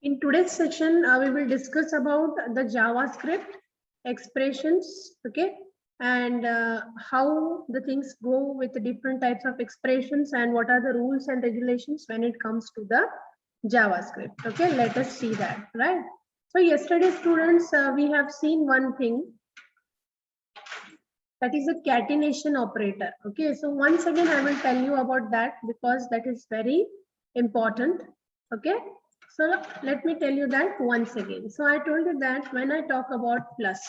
In today's session, we will discuss about the JavaScript expressions, okay, and how the things go with the different types of expressions and what are the rules and regulations when it comes to the JavaScript. Okay, let us see that, right? So yesterday, students, we have seen one thing, that is a catenation operator. Okay, so once again, I will tell you about that because that is very important. Okay, so let me tell you that once again. So I told you that when I talk about plus,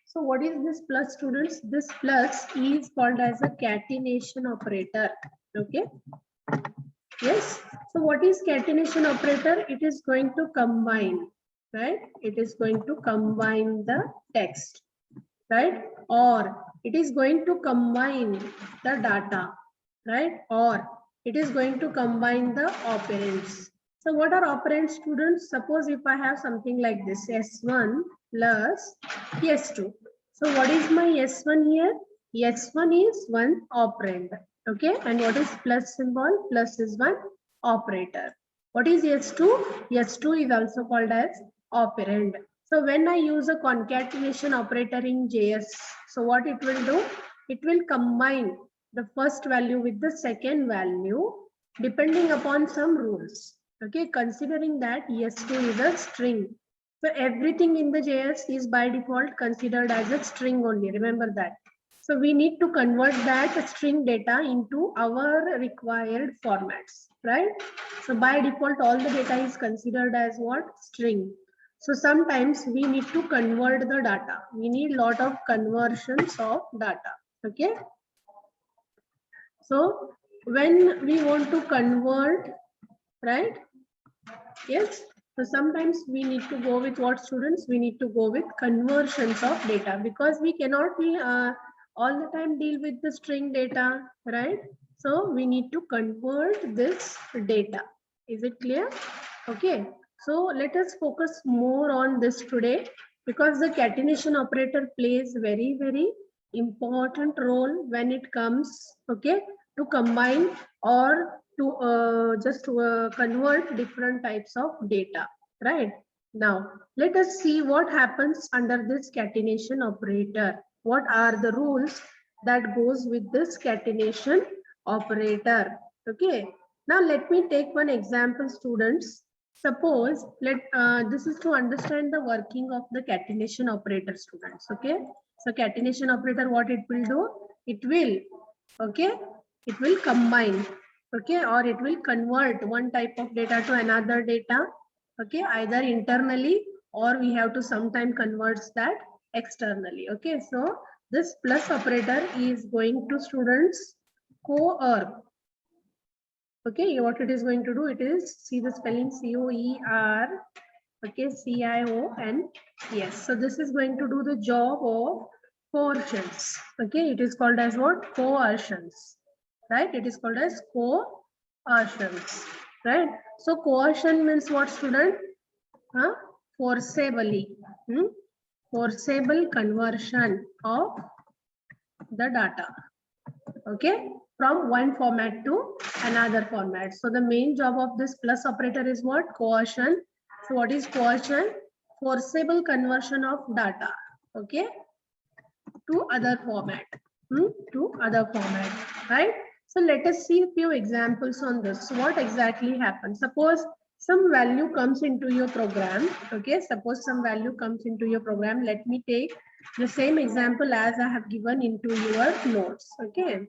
so what is this plus, students? This plus is called as a catenation operator. Okay, yes. So what is catenation operator? It is going to combine, right? It is going to combine the text, right? Or it is going to combine the data, right? Or it is going to combine the operands. So what are operands, students? Suppose if I have something like this, S1 plus S2. So what is my S1 here? S1 is one operand, okay? And what is plus symbol? Plus is one operator. What is S2? S2 is also called as operand. So when I use a concatenation operator in JS, so what it will do? It will combine the first value with the second value depending upon some rules. Okay, considering that S2 is a string. So everything in the JS is by default considered as a string only. Remember that. So we need to convert that string data into our required formats, right? So by default, all the data is considered as what? String. So sometimes we need to convert the data. We need a lot of conversions of data. Okay. So when we want to convert, right? Yes. So sometimes we need to go with what, students? We need to go with conversions of data because we cannot be all the time deal with the string data, right? So we need to convert this data. Is it clear? Okay. So let us focus more on this today because the catenation operator plays very, very important role when it comes, okay, to combine or to just convert different types of data, right? Now, let us see what happens under this catenation operator. What are the rules that goes with this catenation operator? Okay. Now, let me take one example, students. Suppose this is to understand the working of the catenation operator, students. Okay. So catenation operator, what it will do? It will, okay, it will combine, okay, or it will convert one type of data to another data, okay, either internally or we have to sometime converts that externally. Okay, so this plus operator is going to, students, coer. Okay, what it is going to do, it is, see the spelling, COER, okay, CION, yes. So this is going to do the job of coercions. Okay, it is called as what? Coercions, right? It is called as coercions, right? So coercion means what, student? Huh? Forcibly, forcible conversion of the data, okay, from one format to another format. So the main job of this plus operator is what? Coercion. So what is coercion? Forcible conversion of data, okay, to other format, to other format, right? So let us see a few examples on this. So what exactly happens? Suppose some value comes into your program, okay, suppose some value comes into your program. Let me take the same example as I have given into your notes, okay.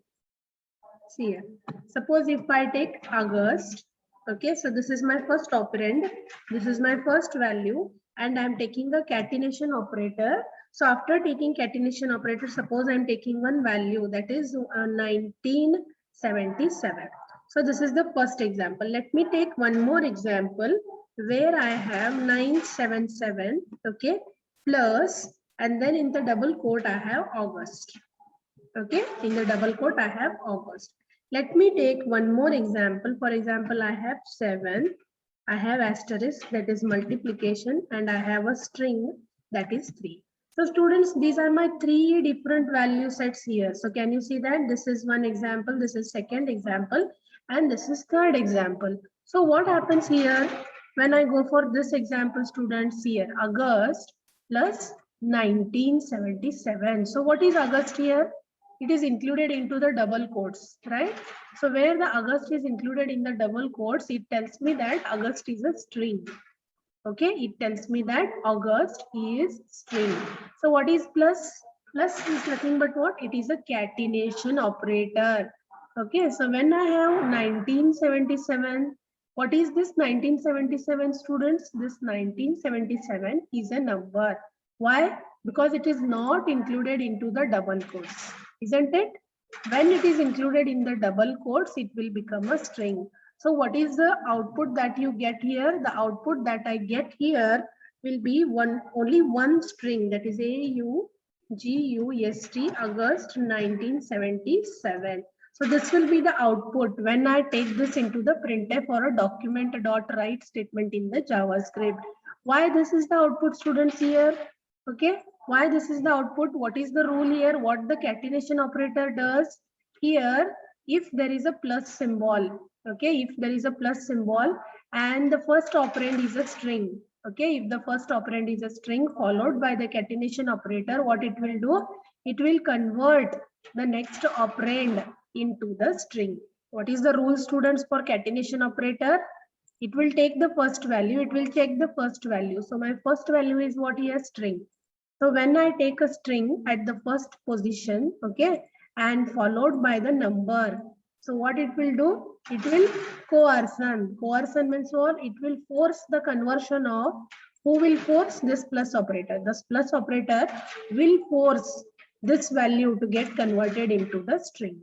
See here. Suppose if I take August, okay, so this is my first operand, this is my first value, and I'm taking a catenation operator. So after taking catenation operator, suppose I'm taking one value that is 1977. So this is the first example. Let me take one more example where I have 977, okay, plus, and then in the double quote I have August. Okay, in the double quote I have August. Let me take one more example. For example, I have 7, I have asterisk, that is multiplication, and I have a string, that is 3. So students, these are my 3 different value sets here. So can you see that? This is one example, this is second example, and this is third example. So what happens here? When I go for this example, students, here August plus 1977. So what is August here? It is included into the double quotes, right? So where the August is included in the double quotes, it tells me that August is a string. Okay, it tells me that August is string. So what is plus? Plus is nothing but what? It is a catenation operator. Okay, so when I have 1977, what is this 1977, students? This 1977 is a number. Why? Because it is not included into the double quotes, isn't it? When it is included in the double quotes, it will become a string. So what is the output that you get here? The output that I get here will be only one string, that is AUGUST August 1977. So this will be the output when I take this into the printf or a document.write statement in the JavaScript. Why this is the output, students, here? Okay, why this is the output? What is the rule here? What the catenation operator does here? If there is a plus symbol, okay, if there is a plus symbol and the first operand is a string, okay, if the first operand is a string followed by the catenation operator, what it will do? It will convert the next operand into the string. What is the rule, students, for catenation operator? It will take the first value, it will check the first value. So my first value is what here? String. So when I take a string at the first position, okay, and followed by the number, so what it will do? It will coercion. Coercion means what? It will force the conversion of, who will force? This plus operator. This plus operator will force this value to get converted into the string.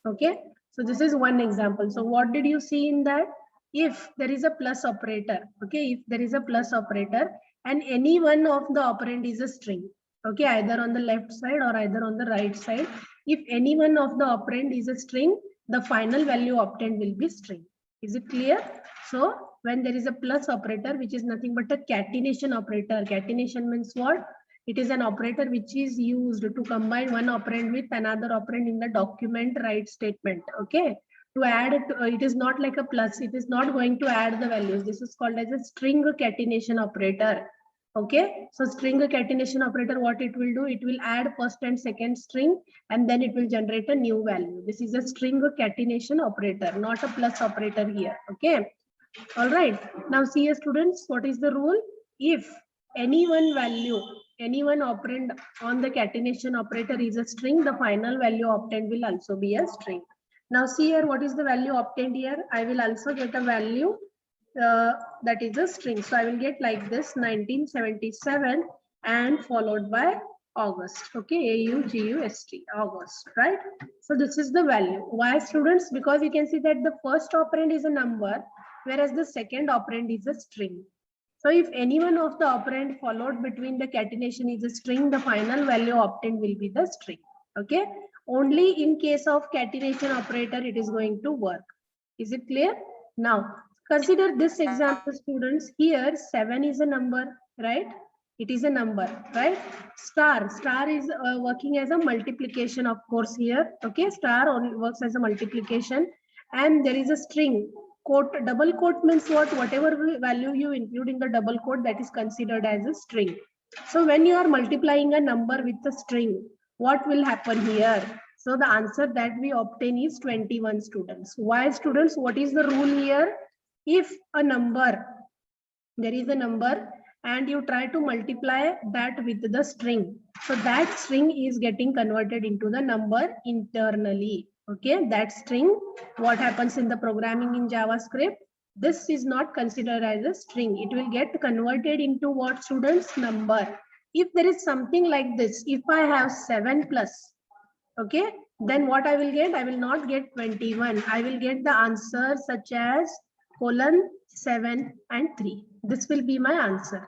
Okay, so this is one example. So what did you see in that? If there is a plus operator, okay, if there is a plus operator and any one of the operand is a string, okay, either on the left side or either on the right side, if any one of the operand is a string, the final value obtained will be string. Is it clear? So when there is a plus operator, which is nothing but a catenation operator, catenation means what? It is an operator which is used to combine one operand with another operand in the document write statement. Okay, to add it, it is not like a plus. It is not going to add the values. This is called as a string catenation operator. Okay, so string catenation operator, what it will do? It will add first and second string and then it will generate a new value. This is a string catenation operator, not a plus operator here. Okay, all right. Now see, students, what is the rule? If any one value, any one operand on the catenation operator is a string, the final value obtained will also be a string. Now see here, what is the value obtained here? I will also get a value that is a string. So I will get like this 1977 and followed by August. Okay, AUGUST, August, right? So this is the value. Why, students? Because you can see that the first operand is a number, whereas the second operand is a string. So if any one of the operand followed between the catenation is a string, the final value obtained will be the string. Okay, only in case of catenation operator it is going to work. Is it clear? Now consider this example, students. Here 7 is a number, right? It is a number, right? Star is working as a multiplication, of course, here. Okay, star only works as a multiplication, and there is a string. Quote, double quote means what? Whatever value you include in the double quote, that is considered as a string. So when you are multiplying a number with a string, what will happen here? So the answer that we obtain is 21, students. Why, students? What is the rule here? If a number, there is a number and you try to multiply that with the string, so that string is getting converted into the number internally. Okay, that string, what happens in the programming in JavaScript, this is not considered as a string. It will get converted into what, students? Number. If there is something like this, if I have 7 plus, okay, then what I will get? I will not get 21. I will get the answer such as colon 7 and 3. This will be my answer.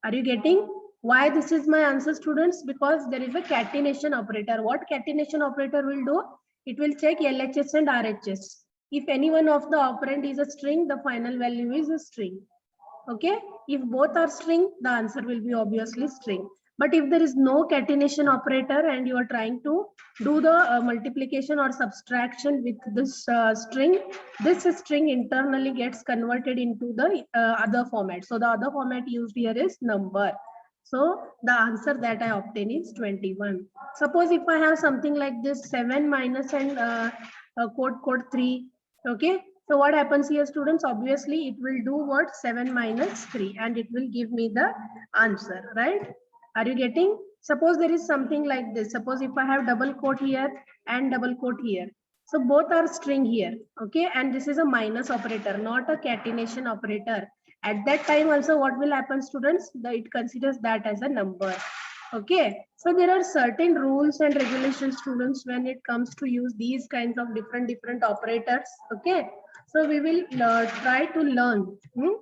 Are you getting why this is my answer, students? Because there is a catenation operator. What catenation operator will do? It will check LHS and RHS. If any one of the operand is a string, the final value is a string. Okay, if both are string, the answer will be obviously string. But if there is no catenation operator and you are trying to do the multiplication or subtraction with this this string internally gets converted into the other format. So the other format used here is number. So the answer that I obtain is 21. Suppose if I have something like this 7 minus and code 3. Okay. So what happens here, students? Obviously, it will do what? 7 minus 3 and it will give me the answer, right? Are you getting? Suppose there is something like this. Suppose if I have double quote here and double quote here. So both are string here, okay? And this is a minus operator, not a catenation operator. At that time also what will happen, students? It considers that as a number, okay? So there are certain rules and regulations, students, when it comes to use these kinds of different operators, okay? So we will try to learn.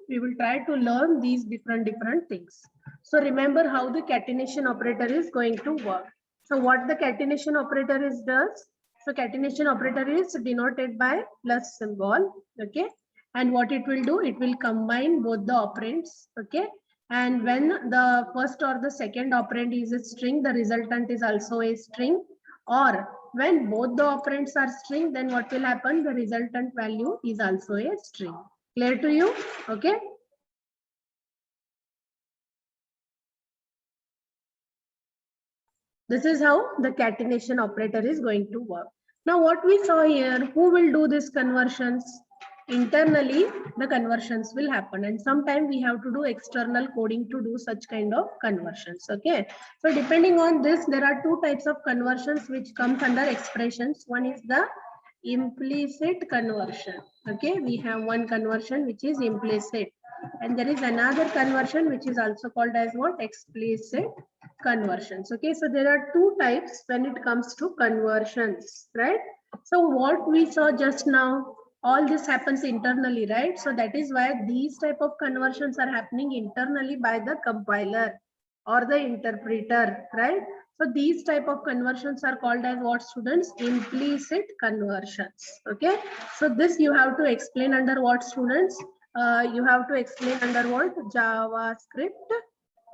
We will try to learn these different things. So remember how the catenation operator is going to work. So what the catenation operator is does. So catenation operator is denoted by plus symbol. Okay. And what it will do, it will combine both the operands. Okay. And when the first or the second operand is a string, the resultant is also a string. Or when both the operands are string, then what will happen? The resultant value is also a string. Clear to you? Okay. This is how the catenation operator is going to work. Now what we saw here, who will do these conversions? Internally, the conversions will happen, and sometimes we have to do external coding to do such kind of conversions. Okay. So depending on this, there are two types of conversions which comes under expressions. One is the implicit conversion. Okay. We have one conversion which is implicit. And there is another conversion which is also called as what? Explicit conversions. Okay, so there are two types when it comes to conversions, right? So what we saw just now, all this happens internally, right? So that is why these type of conversions are happening internally by the compiler or the interpreter, right? So these type of conversions are called as what, students? Implicit conversions. Okay, so this you have to explain under what, students? You have to explain under what? JavaScript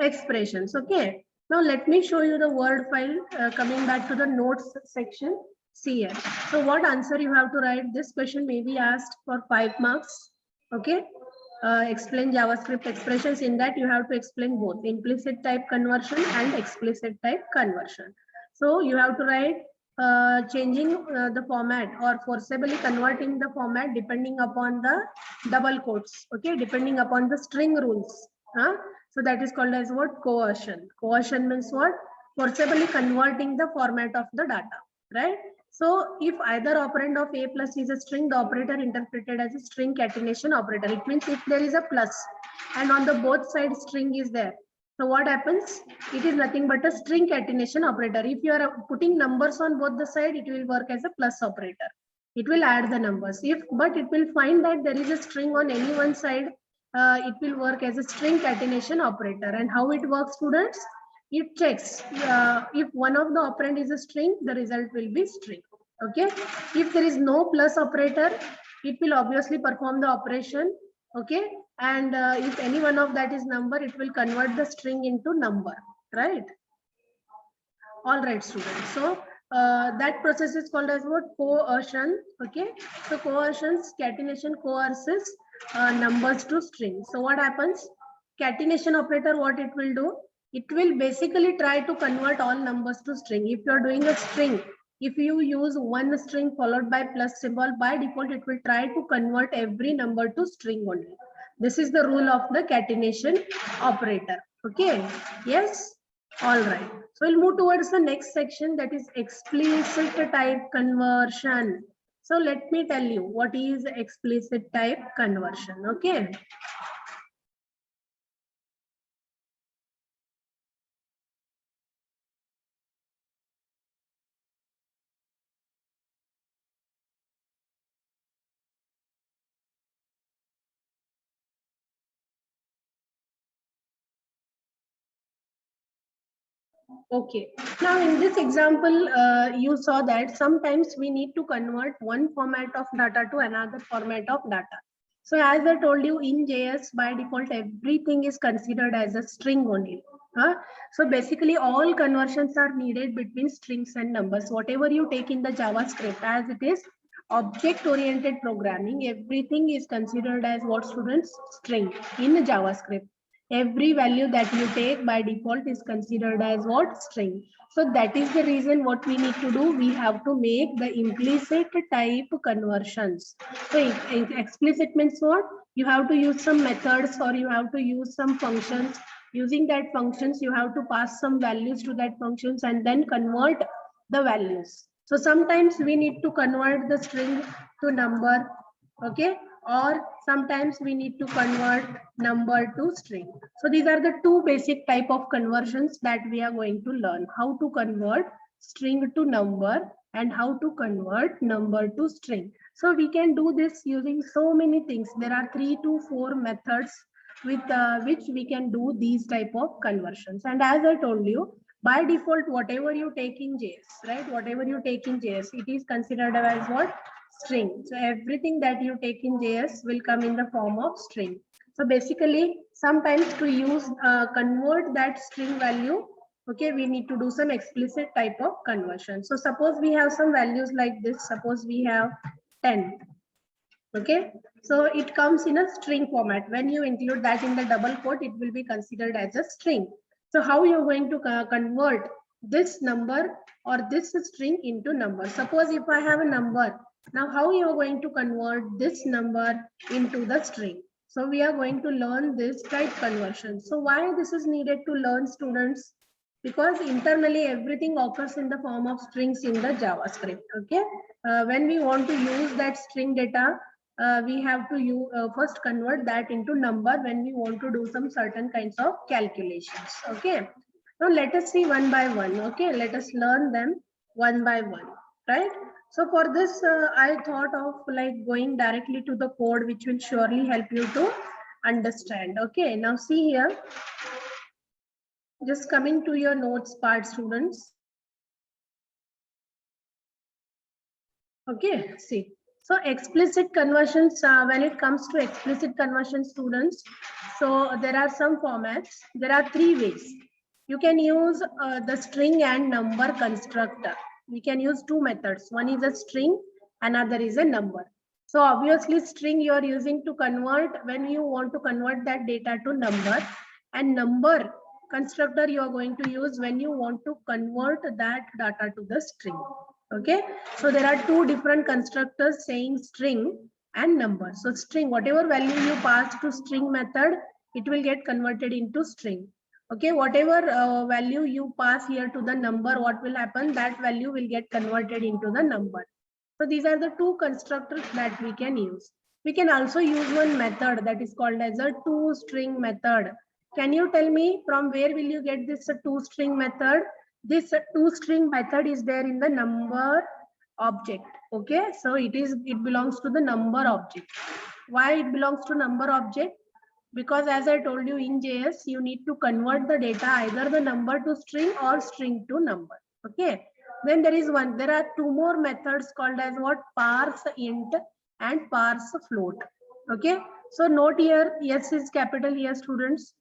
expressions. Okay, now let me show you the word file. Coming back to the notes section, see here. So what answer you have to write? This question may be asked for 5 marks. Okay, explain JavaScript expressions. In that you have to explain both implicit type conversion and explicit type conversion. So you have to write changing the format or forcibly converting the format depending upon the double quotes. Okay, depending upon the string rules. So that is called as what? Coercion. Coercion means what? Forcibly converting the format of the data, right? So if either operand of a plus is a string, the operator interpreted as a string catenation operator. It means if there is a plus and on the both sides string is there. So what happens? It is nothing but a string catenation operator. If you are putting numbers on both the side, it will work as a plus operator. It will add the numbers. But it will find that there is a string on any one side, it will work as a string catenation operator. And how it works, students? It checks if one of the operand is a string, the result will be string. Okay. If there is no plus operator, it will obviously perform the operation. Okay. And if any one of that is number, it will convert the string into number, right? All right, students. So that process is called as what? Coercion. Okay. So coercions, catenation coerces numbers to strings. So what happens? Catenation operator, what it will do? It will basically try to convert all numbers to string. If you are doing a string, if you use one string followed by plus symbol, by default, it will try to convert every number to string only. This is the rule of the catenation operator. Okay. Yes. All right. So we'll move towards the next section, that is explicit type conversion. So let me tell you what is explicit type conversion. Okay. Okay. Now in this example, you saw that sometimes we need to convert one format of data to another format of data. So as I told you, in JS by default, everything is considered as a string only. So basically all conversions are needed between strings and numbers. Whatever you take in the JavaScript, as it is object-oriented programming, everything is considered as what, students? String in JavaScript. Every value that you take by default is considered as what? String. So that is the reason what we need to do. We have to make the implicit type conversions. So explicit means what? You have to use some methods or you have to use some functions. Using that functions, you have to pass some values to that functions and then convert the values. So sometimes we need to convert the string to number, okay? Or sometimes we need to convert number to string. So these are the two basic type of conversions that we are going to learn. How to convert string to number and how to convert number to string. So we can do this using so many things. There are 3 to 4 methods with which we can do these type of conversions. And as I told you, by default, whatever you take in JS, right? Whatever you take in JS, it is considered as what? String. So everything that you take in JS will come in the form of string. So basically, sometimes to use convert that string value, okay, we need to do some explicit type of conversion. So suppose we have some values like this. Suppose we have 10. Okay, so it comes in a string format. When you include that in the double quote, it will be considered as a string. So how you're going to convert this number or this string into number? Suppose if I have a number, now how you're going to convert this number into the string? So we are going to learn this type conversion. So why this is needed to learn, students? Because internally everything occurs in the form of strings in the JavaScript. Okay, when we want to use that string data, we have to first convert that into number when we want to do some certain kinds of calculations. Okay, now let us see one by one. Okay, let us learn them one by one, right? So for this, I thought of like going directly to the code, which will surely help you to understand. Okay, now see here. Just coming to your notes part, students. Okay, see. So explicit conversions, when it comes to explicit conversion, students, so there are some formats. There are 3 ways. You can use the string and number constructor. We can use 2 methods. One is a string, another is a number. So obviously string you are using to convert when you want to convert that data to number, and number constructor you are going to use when you want to convert that data to the string. Okay, so there are 2 different constructors saying string and number. So string, whatever value you pass to string method, it will get converted into string. Okay, whatever value you pass here to the number, what will happen? That value will get converted into the number. So these are the 2 constructors that we can use. We can also use one method that is called as a toString method. Can you tell me from where will you get this toString method? This toString method is there in the number object. Okay, so it belongs to the number object. Why it belongs to number object? Because as I told you, in JS, you need to convert the data either the number to string or string to number. Okay, then there are 2 more methods called as what? Parse int and parse float. Okay, so note here, S is capital here, students.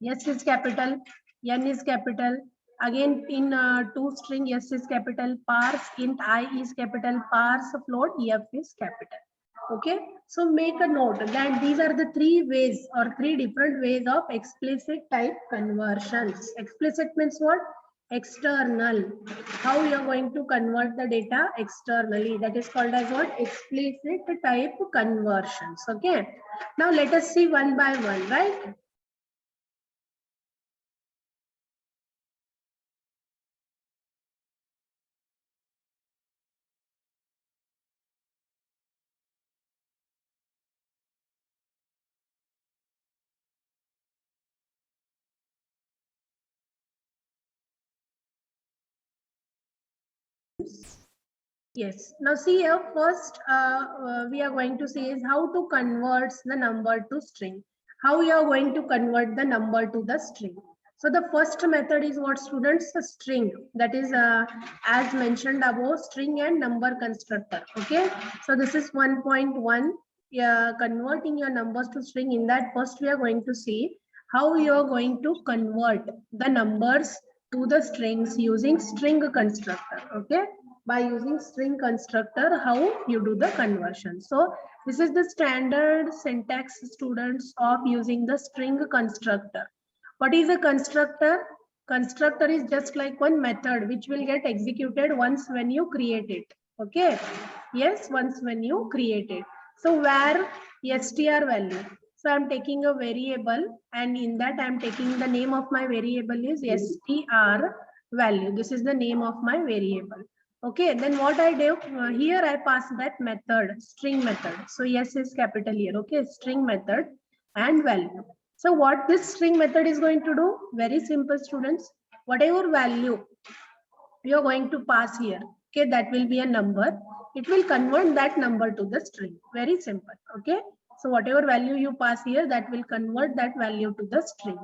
S is capital, N is capital. Again, in toString, S is capital, parse int I is capital, parse float F is capital. Okay, so make a note that these are the 3 ways or 3 different ways of explicit type conversions. Explicit means what? External. How you are going to convert the data externally? That is called as what? Explicit type conversions. Okay, now let us see one by one, right? Yes. Now see here, first we are going to see is how to convert the number to string. How you are going to convert the number to the string. So the first method is what, students? A string. That is as mentioned above, string and number constructor. Okay. So this is 1.1. converting your numbers to string. In that, first we are going to see how you are going to convert the numbers to the strings using string constructor. Okay, by using string constructor, how you do the conversion. So this is the standard syntax, students, of using the string constructor. What is a constructor? Constructor is just like one method which will get executed once when you create it. Okay, yes, once when you create it. So where str value. So I'm taking a variable, and in that I'm taking the name of my variable is str value. This is the name of my variable. Okay, then what I do here, I pass that method, string method. So yes is capital here. Okay, string method and value. So what this string method is going to do? Very simple, students. Whatever value you are going to pass here, okay, that will be a number. It will convert that number to the string. Very simple. Okay, so whatever value you pass here, that will convert that value to the string.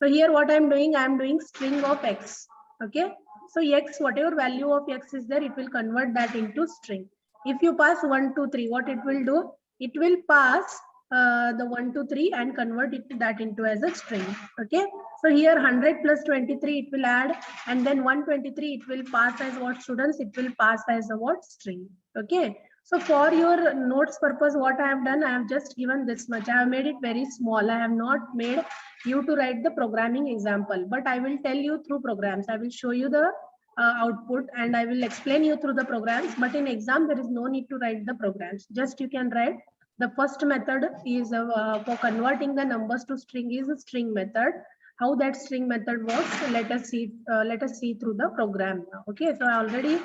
So here what I'm doing, I'm doing string of x. Okay, so x, whatever value of x is there, it will convert that into string. If you pass 1 2 3, what it will do, it will pass the 1 2 3 and convert it that into as a string. Okay, so here 100 plus 23 it will add, and then 123 it will pass as what, students? It will pass as a what, string. Okay, so for your notes purpose, what I have done, I have just given this much. I have made it very small. I have not made you to write the programming example, but I will tell you through programs. I will show you the output, and I will explain you through the programs. But in exam, there is no need to write the programs. Just you can write the first method is for converting the numbers to string is a string method. How that string method works, let us see. Let us see through the program now. Okay, so I already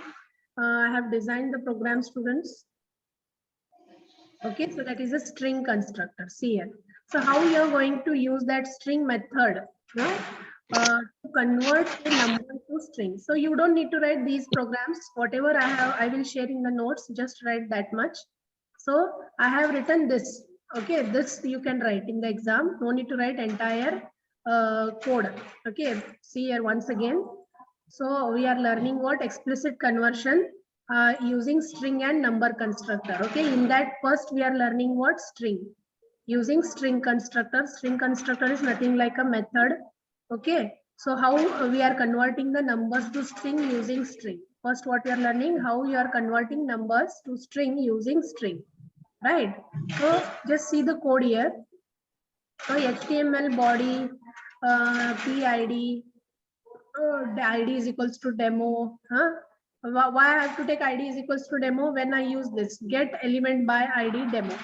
have designed the program, students. Okay, so that is a string constructor. See here. So how you are going to use that string method, to convert a number to string. So you don't need to write these programs. Whatever I have, I will share in the notes. Just write that much. So I have written this. Okay, this you can write in the exam. No need to write entire code. Okay, see here once again. So we are learning what explicit conversion using string and number constructor. Okay, in that first we are learning what string using string constructor. String constructor is nothing like a method. Okay, so how we are converting the numbers to string using string. First, what we are learning, how you are converting numbers to string using string. Right, so just see the code here. So HTML body PID, the ID is equals to demo. Why I have to take ID is equals to demo? When I use this get element by ID demo,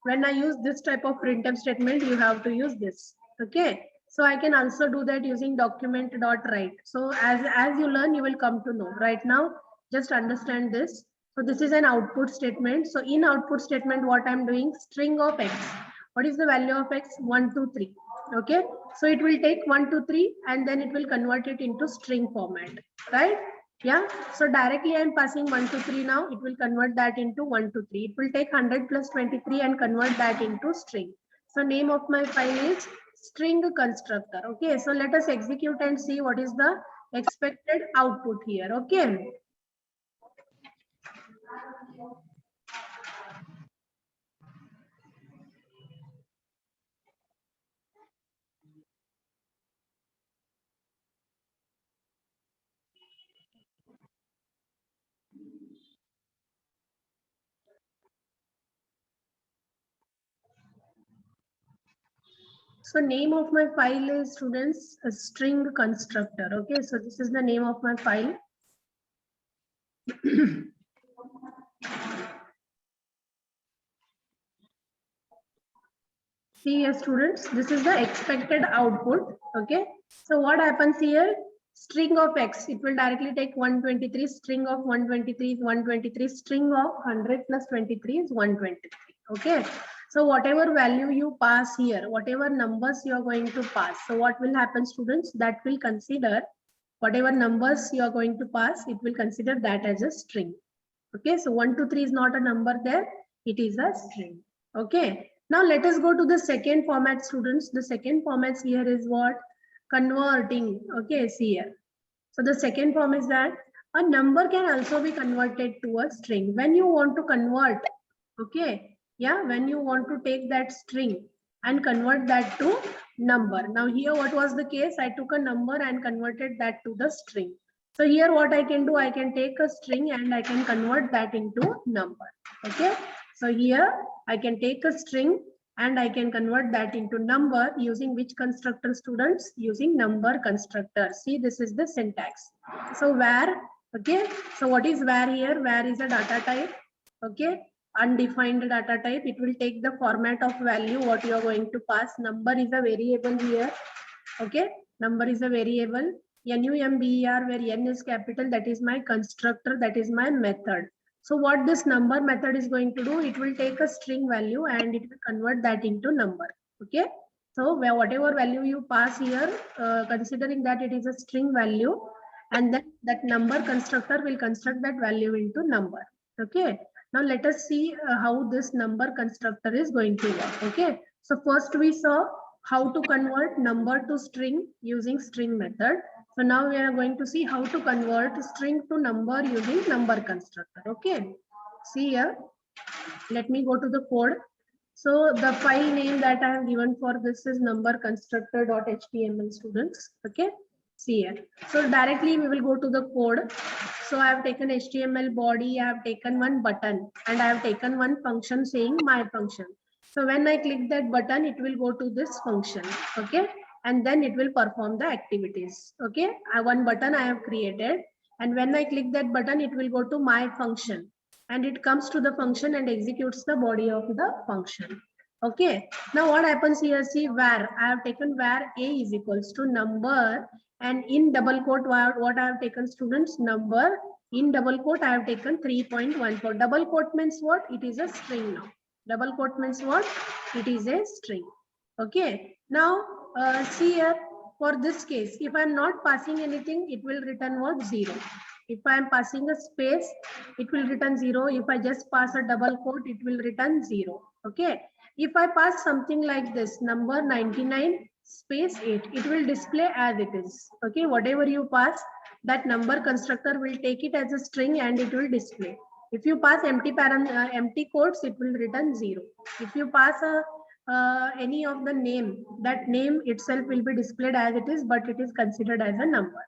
when I use this type of printf statement, you have to use this. Okay, so I can also do that using document.write. So as you learn, you will come to know. Right now, just understand this. So this is an output statement. So in output statement, what I'm doing, string of x. What is the value of x? 1 2 3. Okay, so it will take 1 2 3 and then it will convert it into string format, right? Yeah, so directly I'm passing 1 2 3 now. It will convert that into 1 2 3. It will take 100 plus 23 and convert that into string. So name of my file is string constructor. Okay, so let us execute and see what is the expected output here. Okay. So name of my file is, students, a string constructor. Okay, so this is the name of my file. See here, students, this is the expected output. Okay, so what happens here? String of x, it will directly take 123. String of 123 is 123. String of 100 plus 23 is 123. Okay, so whatever value you pass here, whatever numbers you are going to pass, so what will happen, students? That will consider whatever numbers you are going to pass, it will consider that as a string. Okay, so 1 2 3 is not a number there, it is a string. Okay, now let us go to the second format, students. The second format here is what? Converting. Okay, see here. So the second form is that a number can also be converted to a string. When you want to convert, okay, Yeah, when you want to take that string and convert that to number. Now here what was the case? I took a number and converted that to the string. So here what I can do, I can take a string and I can convert that into number. Okay. So here I can take a string and I can convert that into number using which constructor, students? Using number constructor. See, this is the syntax. So var, okay. So what is var here? Var is a data type. Okay. Undefined data type. It will take the format of value what you are going to pass. Number is a variable here. Okay. Number is a variable. NUMBER, where N is capital, that is my constructor, that is my method. So what this number method is going to do, it will take a string value and it will convert that into number. Okay. So whatever value you pass here, considering that it is a string value, and then that number constructor will construct that value into number. Okay. Now let us see how this number constructor is going to work. Okay. So first we saw how to convert number to string using string method. So now we are going to see how to convert string to number using number constructor. Okay. See here. Let me go to the code. So the file name that I have given for this is number constructor.html, students. Okay. See here. So directly we will go to the code. So I have taken HTML body, I have taken one button, and I have taken one function saying my function. So when I click that button, it will go to this function. Okay. And then it will perform the activities. Okay. One button I have created. And when I click that button, it will go to my function. And it comes to the function and executes the body of the function. Okay. Now what happens here? See, var. I have taken var a is equals to number, and in double quote what I have taken, students? Number. In double quote I have taken 3.14. Double quote means what? It is a string now. Double quote means what? It is a string. Okay. Now see here, for this case, if I am not passing anything, it will return what? 0. If I am passing a space, it will return 0. If I just pass a double quote, it will return 0. Okay. If I pass something like this, number 99 space 8, it will display as it is. Okay. Whatever you pass, that number constructor will take it as a string and it will display. If you pass empty quotes, it will return 0. If you pass any of the name, that name itself will be displayed as it is, but it is considered as a number.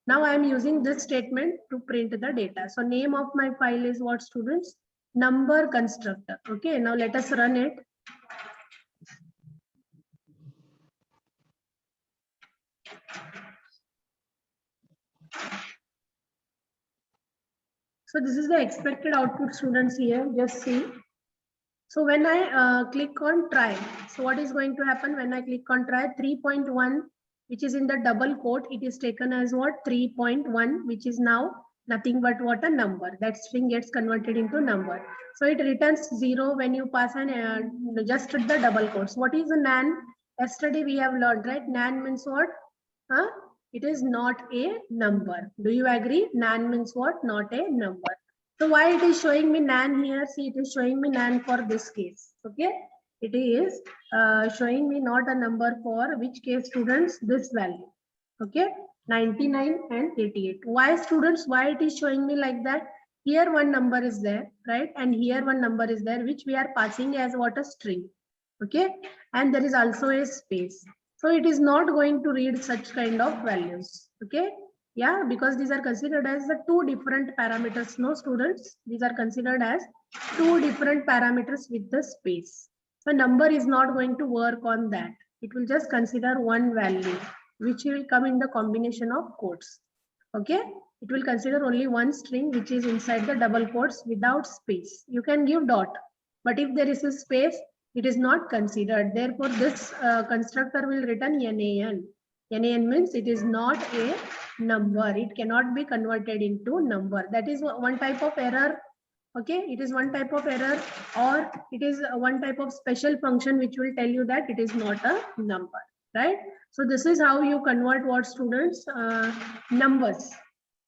Now I am using this statement to print the data. So name of my file is what, students? Number constructor. Okay, now let us run it. So this is the expected output, students. Here, just see. So when I click on try, so what is going to happen when I click on try? 3.1, which is in the double quote, it is taken as what? 3.1, which is now nothing but what? A number. That string gets converted into number. So it returns 0 when you pass an just the double quotes. What is a nan? Yesterday we have learned, right? Nan means what? Huh? It is not a number. Do you agree? Nan means what? Not a number. So why it is showing me nan here? See, it is showing me nan for this case. Okay. It is showing me not a number for which case, students? This value. Okay. 99 and 88. Why, students? Why it is showing me like that? Here one number is there, right? And here one number is there, which we are passing as what? A string. Okay. And there is also a space. So it is not going to read such kind of values. Okay. Yeah, because these are considered as the two different parameters. No, students, these are considered as two different parameters with the space. So number is not going to work on that. It will just consider one value, which will come in the combination of quotes. Okay. It will consider only one string, which is inside the double quotes without space. You can give dot, but if there is a space, it is not considered. Therefore, this constructor will return NaN. NaN means it is not a number. It cannot be converted into number. That is one type of error. Okay, it is one type of error, or it is one type of special function which will tell you that it is not a number, right? So this is how you convert what, students? Numbers.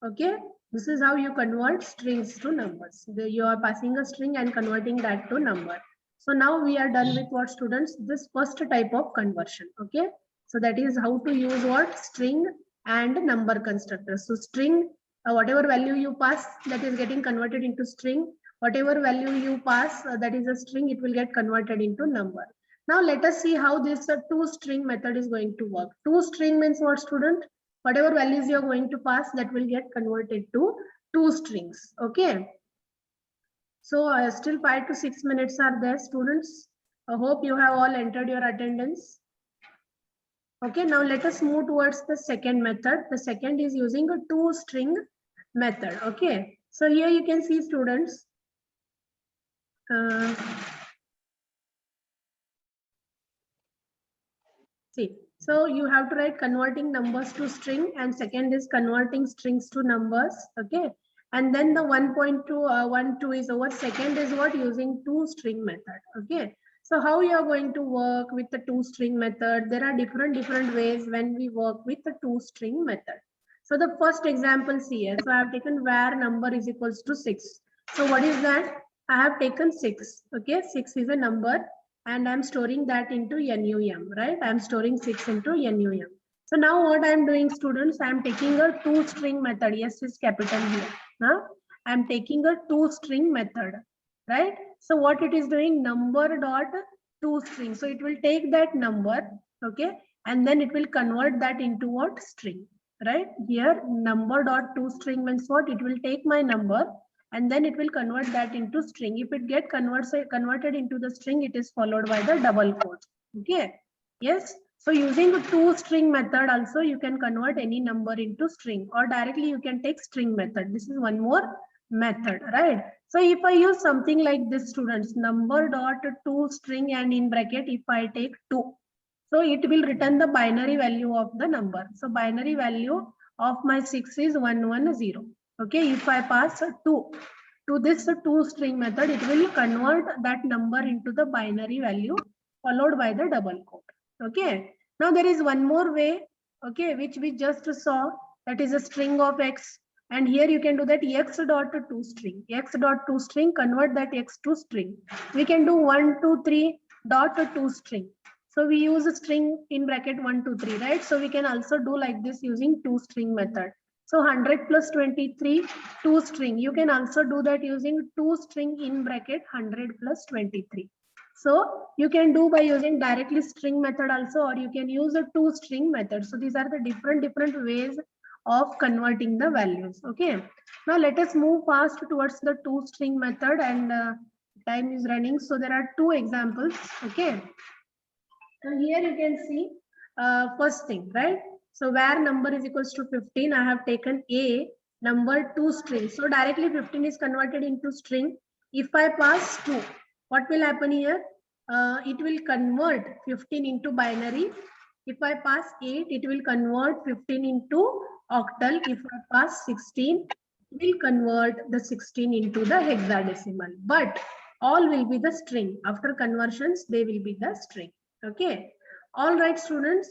Okay, this is how you convert strings to numbers. You are passing a string and converting that to number. So now we are done with what, students? This first type of conversion. Okay, so that is how to use what? String and number constructors. So string, whatever value you pass, that is getting converted into string. Whatever value you pass, that is a string, it will get converted into number. Now let us see how this toString method is going to work. ToString means what, student? Whatever values you are going to pass, that will get converted to two strings. Okay. So still 5 to 6 minutes are there, students. I hope you have all entered your attendance. Okay, now let us move towards the second method. The second is using a toString method. Okay, so here you can see, students. See, so you have to write converting numbers to string, and second is converting strings to numbers. Okay, and then the 1.2 is our second is what, using toString method. Okay, so how you are going to work with the toString method? There are different ways when we work with the toString method. So the first example here, so I have taken var number is equals to 6. So what is that? I have taken 6. Okay, 6 is a number, and I'm storing that into NUM, right? I'm storing 6 into NUM. So now what I'm doing, students, I'm taking a toString method. Yes, is capital here. Now I'm taking a toString method, right? So what it is doing, number dot toString. So it will take that number, okay, and then it will convert that into what, string, right? Here number dot toString means what? It will take my number and then it will convert that into string. If it get converted into the string, it is followed by the double quote. Okay. Yes. So using a toString method also, you can convert any number into string, or directly you can take string method. This is one more method, right? So if I use something like this, students, number dot toString, and in bracket, if I take 2, so it will return the binary value of the number. So binary value of my 6 is 110. Okay, if I pass 2 to this toString method, it will convert that number into the binary value followed by the double quote. Okay, now there is one more way, okay, which we just saw, that is a string of x. And here you can do that x dot toString. X dot toString, convert that x to string. We can do 1, 2, 3 dot toString. So we use a string in bracket 1, 2, 3, right? So we can also do like this using toString method. So 100 plus 23, toString. You can also do that using toString in bracket 100 plus 23. So you can do by using directly string method also, or you can use a toString method. So these are the different ways of converting the values. Okay. Now let us move fast towards the toString method, and time is running. So there are two examples. Okay. And here you can see first thing, right? So where number is equals to 15, I have taken a number toString. So directly 15 is converted into string. If I pass 2, what will happen here? It will convert 15 into binary. If I pass 8, it will convert 15 into octal. If I pass 16, it will convert the 16 into the hexadecimal. But all will be the string. After conversions, they will be the string. Okay. All right, students.